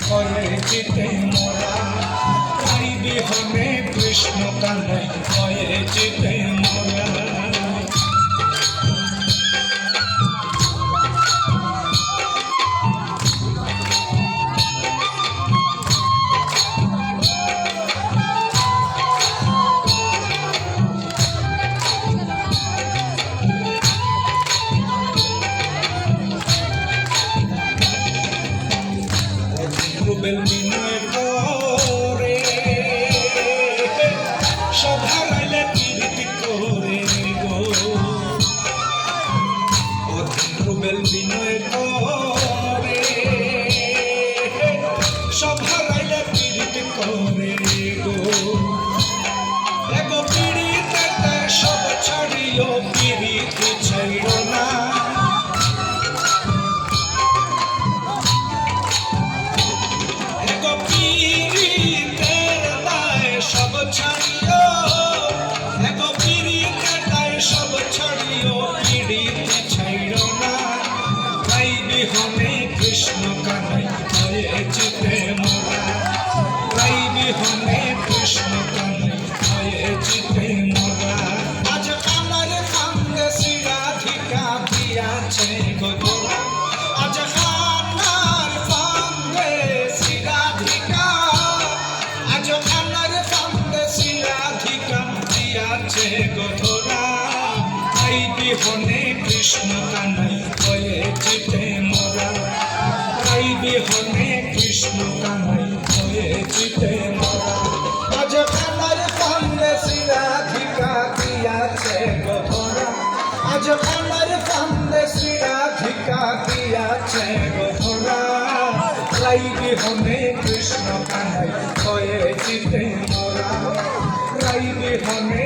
হয়েছিতে মোরা, তাই বিহনে কৃষ্ণ কানাই হয়েছিতে মোরা। রুবেল বিনয় করে সব হারাইলে কীর্তি করে গো, রুবেল বিনয় করে সব হারাইলে কীর্তি করে গো। এগো পিড়িতে সব ছাড়িও পিড়িতে ছাইড় না, কৃষ্ণ কানাই হয়েছিতে মোরা, তাই বিহনে কৃষ্ণ কানাই হয়েছিতে মোরা। আজ আমার ফান্দে শিরাধিকা দিয়াছে গো তোরা, আজ আমার ফান্দে শিরাধিকা, আজ আমার ফান্দে শিরাধিকা দিয়াছে গো তোরা, তাই বিহনে কৃষ্ণ কানাই হয়েছিতে মোরা, তাই বিহনে কৃষ্ণ কানাই হয়েছিতে মোরা। আজ আমার ফান্দে শিরাধিকা দিয়াছে গো তোরা, আজ আমার ফান্দে শিরাধিকা দিয়াছে গো তোরা, তাই বিহনে কৃষ্ণ কানাই হয়েছিতে মোরা, তাই বিহনে